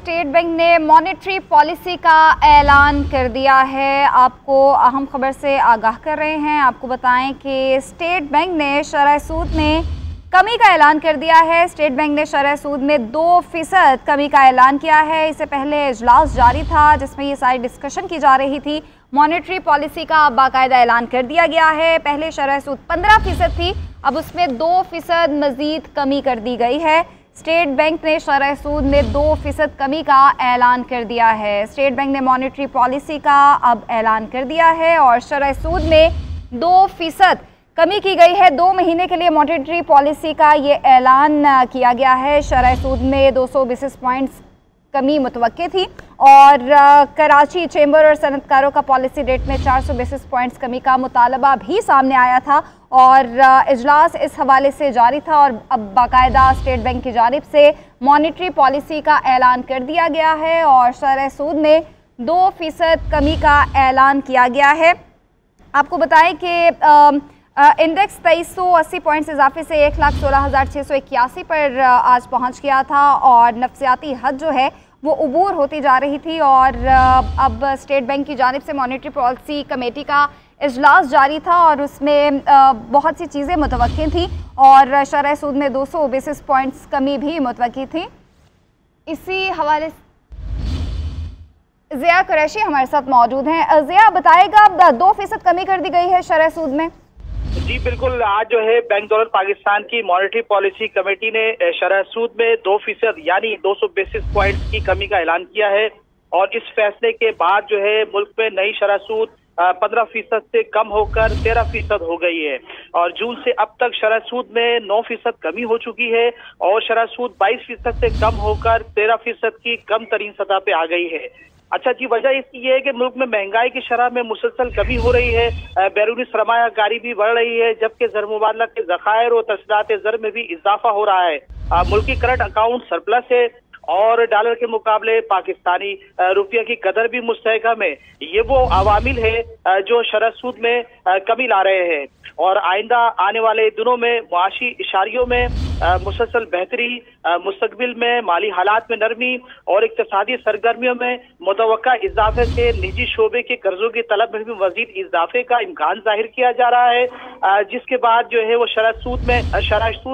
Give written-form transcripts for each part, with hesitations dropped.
State bank ने monetary policy का ऐलान कर दिया है। आपको अहम खबर से आगाह कर रहे हैं। आपको बताएं कि स्टेट बैंक ने शरह सूद में कमी का ऐलान कर दिया है। स्टेट बैंक ने शरह सूद में 2% कमी का ऐलान किया है। इससे पहले इजलास जारी था जिसमें ये सारी डिस्कशन की जा रही थी। मॉनेटरी पॉलिसी का बाकायदा ऐलान कर दिया गया है। पहले शरह सूद 15% थी, अब उसमें 2% मजीद कमी कर दी गई है। स्टेट बैंक ने शरह सूद में 2% कमी का ऐलान कर दिया है। स्टेट बैंक ने मॉनेटरी पॉलिसी का अब ऐलान कर दिया है और शरह सूद में 2% कमी की गई है। 2 महीने के लिए मॉनेटरी पॉलिसी का ये ऐलान किया गया है। शरह सूद में 200 बेसिस पॉइंट्स कमी मुतवक्के थी और कराची चेंबर और सनतकारों का पॉलिसी रेट में 400 बेसिस पॉइंट्स कमी का मुतालबा भी सामने आया था और इजलास इस हवाले से जारी था और अब बाकायदा स्टेट बैंक की जानिब से मॉनेटरी पॉलिसी का ऐलान कर दिया गया है और शरह सूद में 2% कमी का ऐलान किया गया है। आपको बताएं कि इंडेक्स 2380 पॉइंट्स इजाफे से 1,16,681 पर आज पहुंच गया था और नफ्सियाती हद जो है वो उबूर होती जा रही थी और अब स्टेट बैंक की जानिब से मॉनेटरी पॉलिसी कमेटी का इजलास जारी था और उसमें बहुत सी चीज़ें मुतवक्की थी और शरह सूद में 200 बेसिस पॉइंट्स कमी भी मुतवक्की थी। इसी हवाले ज़िया कुरैशी हमारे साथ मौजूद हैं। ज़िया बताएगा, अब 2% कमी कर दी गई है शरह सूद में। जी बिल्कुल, आज जो है बैंक दौलत पाकिस्तान की मॉनेटरी पॉलिसी कमेटी ने शरह सूद में 2% यानी 200 बेसिस पॉइंट्स की कमी का ऐलान किया है और इस फैसले के बाद जो है मुल्क में नई शरह सूद 15% से कम होकर 13% हो गई है और जून से अब तक शरह सूद में 9% कमी हो चुकी है और शरह सूद 22% से कम होकर 13% की कम तरीन सतह पे आ गई है। अच्छा जी, वजह इसकी ये है कि मुल्क में महंगाई की शरह में मुसलसल कमी हो रही है, बैरूनी सरमायाकारी भी बढ़ रही है जबकि ज़र मुबादला के ज़खायर और तस्दीक़ात ज़र में भी इजाफा हो रहा है। मुल्क की करंट अकाउंट सरप्लस है और डॉलर के मुकाबले पाकिस्तानी रुपये की कदर भी मुस्तहकम है। ये वो अवामिल है जो शरह सूद में कमी ला रहे हैं और आइंदा आने वाले दिनों में मुआशी इशारियों में मुसलसल बेहतरी, मुस्तकबिल में माली हालात में नरमी और इक्तिसादी सरगर्मियों में मुतवक्का इजाफे से निजी शोबे के कर्जों की तलब में भी मजीद इजाफे का इम्कान जाहिर किया जा रहा है, जिसके बाद जो है वो शरह सूद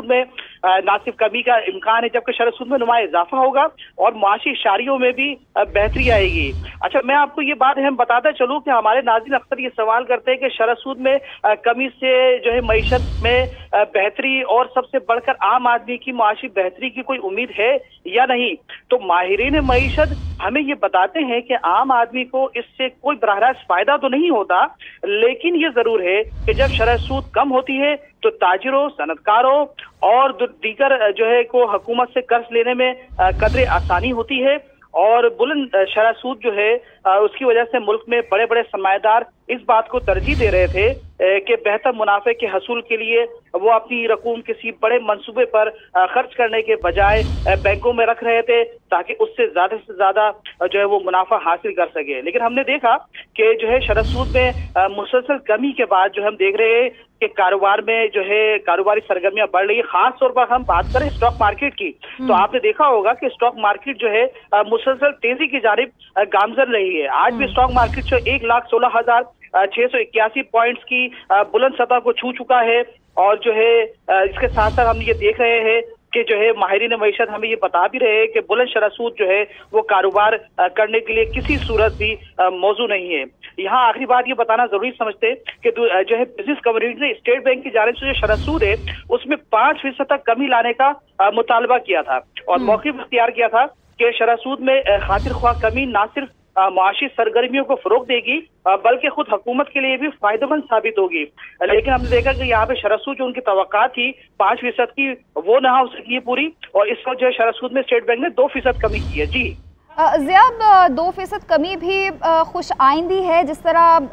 में ना सिर्फ कमी का इम्कान है जबकि शरह सूद में नुमाया इजाफा होगा और मुआशी इशारियों में भी बेहतरी आएगी। अच्छा, मैं आपको ये बात हम बताता चलूँ कि हमारे नाज़रीन अक्सर ये सवाल करते हैं कि शरह सूद में कमी से जो है मईशत में बेहतरी और सबसे बढ़कर आम आदमी की मुआशी बेहतरी की कोई उम्मीद है या नहीं। तो माहिरीन मईशत हमें ये बताते हैं कि आम आदमी को इससे कोई बराह रास्त फायदा तो नहीं होता, लेकिन ये जरूर है कि जब शरह सूद कम होती है तो ताजिरों, सनतकारों और दीगर जो है को हुकूमत से कर्ज लेने में कदरे आसानी होती है और बुलंद शरह सूद जो है उसकी वजह से मुल्क में बड़े बड़े सरमाएदार इस बात को तरजीह दे रहे थे कि बेहतर मुनाफे के हसूल के लिए वो अपनी रकूम किसी बड़े मंसूबे पर खर्च करने के बजाय बैंकों में रख रहे थे ताकि उससे से ज्यादा जो है वो मुनाफा हासिल कर सके। लेकिन हमने देखा कि जो है शरह सूद में मुसलसल कमी के बाद जो हम देख रहे हैं कि कारोबार में जो है कारोबारी सरगर्मियां बढ़ रही है। खास तौर पर हम बात करें स्टॉक मार्केट की तो आपने देखा होगा कि स्टॉक मार्केट जो है मुसलसल तेजी की जानिब गामजन रही है। आज भी स्टॉक मार्केट जो 1,16,681 पॉइंट्स की बुलंद सतह को छू चुका है और जो है इसके साथ साथ हम ये देख रहे हैं कि जो है माहिरीन मईशत हमें ये बता भी रहे हैं कि बुलंद शरह सूद जो है वो कारोबार करने के लिए किसी सूरत भी मौजू नहीं है। यहाँ आखिरी बात ये बताना जरूरी समझते हैं कि जो है बिजनेस कम्युनिटी ने स्टेट बैंक की जानिब से जो शरह सूद है उसमें 5% तक कमी लाने का मुतालबा किया था और मौक़िफ़ इख्तियार किया था कि शरह सूद में खातिर ख्वाह कमी ना सिर्फ मुआशी सरगर्मियों को फरोग देगी बल्कि खुद हुकूमत के लिए भी फायदेमंद साबित होगी। लेकिन हमने देखा कि यहाँ पे शरह सूद जो उनकी तवक्का थी 5% की वो ना हो सकी पूरी और इस वक्त जो है शरह सूद में स्टेट बैंक ने 2% कमी की है। जी ज़िया, 2% कमी भी खुश आइंदी है। जिस तरह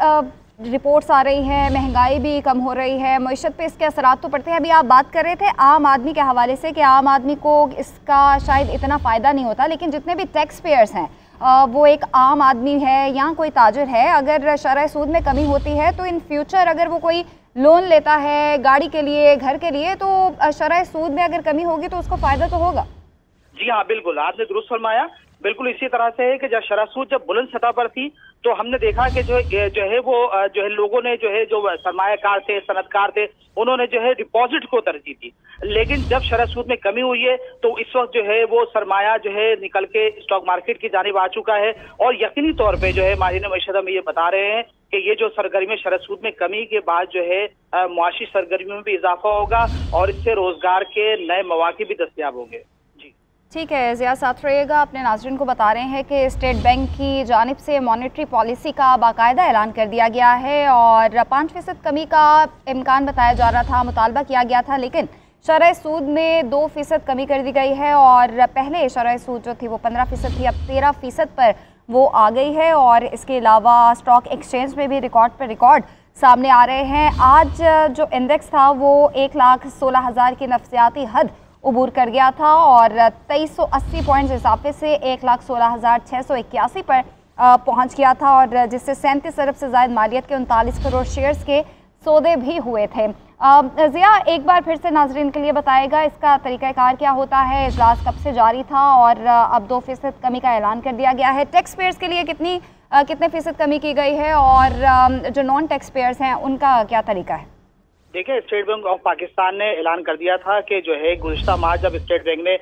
रिपोर्ट्स आ रही हैं, महंगाई भी कम हो रही है, मईशत पे इसके असरात तो पड़ते हैं। अभी आप बात कर रहे थे आम आदमी के हवाले से कि आम आदमी को इसका शायद इतना फ़ायदा नहीं होता, लेकिन जितने भी टैक्स पेयर्स हैं वो एक आम आदमी है या कोई ताजिर है, अगर शरह सूद में कमी होती है तो इन फ्यूचर अगर वो कोई लोन लेता है गाड़ी के लिए, घर के लिए, तो शरह सूद में अगर कमी होगी तो उसको फ़ायदा तो होगा। जी हाँ, बिल्कुल आपने दुरुस्त फरमाया बिल्कुल इसी तरह से है कि जब शरह सूद जब बुलंद सतह पर थी तो हमने देखा कि जो है वो जो है लोगों ने जो सरमायाकार थे, सनतकार थे, उन्होंने जो है डिपॉजिट को तरजीह दी। लेकिन जब शरह सूद में कमी हुई है तो इस वक्त जो है वो सरमाया जो है निकल के स्टॉक मार्केट की जानिब आ चुका है और यकीनी तौर पे जो है माहिरीन मईशत हमें ये बता रहे हैं कि ये जो सरगर्मी शरह सूद में कमी के बाद जो है मुआशी सरगर्मियों में भी इजाफा होगा और इससे रोजगार के नए मौके भी दस्तयाब होंगे। ठीक है ज़िया, साथ रहिएगा। अपने नाज़रीन को बता रहे हैं कि स्टेट बैंक की जानिब से मॉनेटरी पॉलिसी का बाकायदा ऐलान कर दिया गया है और 5% कमी का इम्कान बताया जा रहा था, मुतालबा किया गया था, लेकिन शरह सूद में 2% कमी कर दी गई है और पहले शरह सूद जो थी वो 15% थी, अब 13% पर वो आ गई है। और इसके अलावा स्टॉक एक्सचेंज में भी रिकॉर्ड पर रिकॉर्ड सामने आ रहे हैं। आज जो इंडेक्स था वो 1,16,000 की नफ्सियाती हद उबूर कर गया था और 2380 पॉइंट्स इजाफे से 1,16,681 पर पहुंच गया था और जिससे 37 अरब से ज़ायद मालियत के 39 करोड़ शेयर्स के सौदे भी हुए थे। ज़िया, एक बार फिर से नाजरीन के लिए बताएगा इसका तरीक़ाकार क्या होता है, इजलास कब से जारी था और अब 2% कमी का ऐलान कर दिया गया है। टैक्स पेयर्स के लिए कितने फीसद कमी की गई है और जो नॉन टैक्स पेयर्स हैं उनका क्या तरीका है? देखिए, स्टेट बैंक ऑफ पाकिस्तान ने ऐलान कर दिया था कि जो है गुज़िश्ता माह जब स्टेट बैंक ने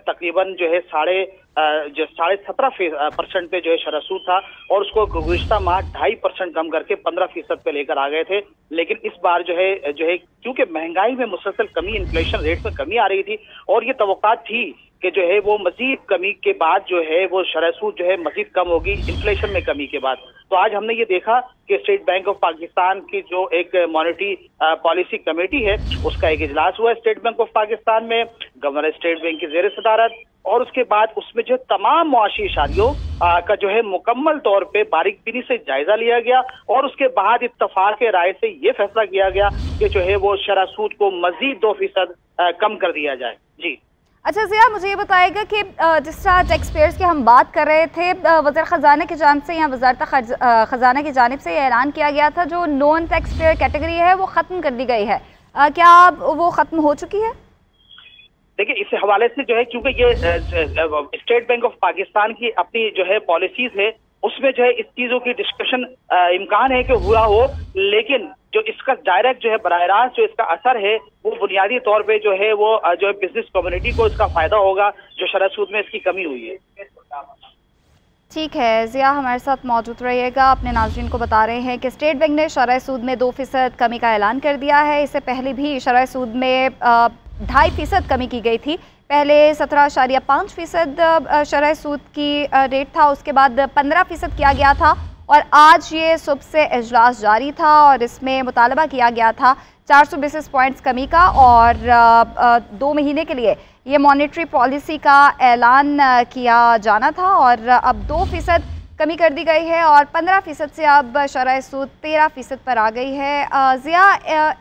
तकरीबन जो है 17.5% पे जो है शरह सूद था और उसको गुज़िश्ता माह 2.5% कम करके 15% पे लेकर आ गए थे। लेकिन इस बार जो है क्योंकि महंगाई में मुसलसल कमी, इन्फ्लेशन रेट में कमी आ रही थी और ये तवक्कात थी कि जो है वो मजीद कमी के बाद जो है वो शरह सूद जो है मजीद कम होगी इन्फ्लेशन में कमी के बाद। तो आज हमने ये देखा कि स्टेट बैंक ऑफ पाकिस्तान की जो एक मॉनेटरी पॉलिसी कमेटी है उसका एक इजलास हुआ स्टेट बैंक ऑफ पाकिस्तान में, गवर्नर स्टेट बैंक की ज़ेर सदारत, और उसके बाद उसमें जो तमाम मुआशी इशारियों का जो है मुकम्मल तौर पे बारीकबीनी से जायजा लिया गया और उसके बाद इत्तफाक राय से ये फैसला किया गया कि जो है वो शरह सूद को मजीद 2% कम कर दिया जाए। जी अच्छा ज़िया, मुझे ये बताएगा कि जिस तरह टैक्स पेयर्स की हम बात कर रहे थे, वज़ीर ख़जाना की जानिब से या वज़ारत ख़जाना की जानिब से ऐलान किया गया था जो नॉन टैक्स पेयर कैटेगरी है वो ख़त्म कर दी गई है, क्या वो ख़त्म हो चुकी है? देखिए, इस हवाले से जो है क्योंकि ये स्टेट बैंक ऑफ पाकिस्तान की अपनी जो है पॉलिसीज है उसमें जो है इस चीज़ों की डिस्कशन इम्कान है कि हुआ हो, लेकिन जो इसका डायरेक्ट जो है बराह रास्त जो इसका असर है वो बुनियादी तौर पे जो है वो जो है बिजनेस कम्युनिटी को इसका फायदा होगा जो शरह सूद में इसकी कमी हुई है। ठीक है ज़िया, हमारे साथ मौजूद रहिएगा। अपने नाज़रीन को बता रहे हैं कि स्टेट बैंक ने शरह सूद में 2% कमी का ऐलान कर दिया है। इससे पहले भी शरह सूद में 2.5% कमी की गई थी। पहले 17.5% शरह सूद की रेट था, उसके बाद 15% किया गया था और आज ये सुबह से इजलास जारी था और इसमें मुतालबा किया गया था 400 बेसिस पॉइंट्स कमी का और 2 महीने के लिए ये मॉनेटरी पॉलिसी का ऐलान किया जाना था और अब 2% कमी कर दी गई है और 15% से अब शरह सूद 13% पर आ गई है। ज़िया,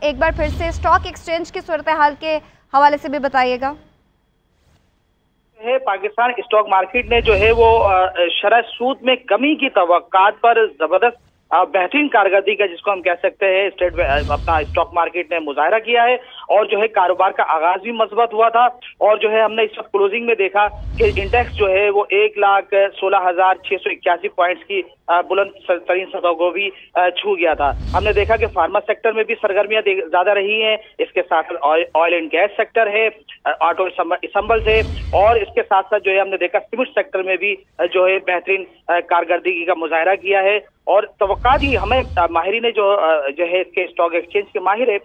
एक बार फिर से स्टॉक एक्सचेंज की सूरत हाल के हवाले से भी बताइएगा। पाकिस्तान स्टॉक मार्केट ने जो है वो शरह सूद में कमी की तवक्कात पर जबरदस्त बेहतरीन कारकर्दगी का जिसको हम कह सकते हैं अपना स्टॉक मार्केट ने मुजाहरा किया है और जो है कारोबार का आगाज भी मजबूत हुआ था और जो है हमने इस वक्त क्लोजिंग में देखा कि इंडेक्स जो है वो 1,16,681 पॉइंट्स की बुलंद तरीन सतह को भी छू गया था। हमने देखा कि फार्मा सेक्टर में भी सरगर्मियां ज्यादा रही हैं, इसके साथ ऑयल एंड गैस सेक्टर है, ऑटो असम्बल्स है और इसके साथ साथ जो है हमने देखा सीमेंट सेक्टर में भी जो है बेहतरीन कारकर्दगी का मुजाहरा किया है और तवक्कात ही हमें माहिरीन ने जो है इसके स्टॉक एक्सचेंज के माहिर है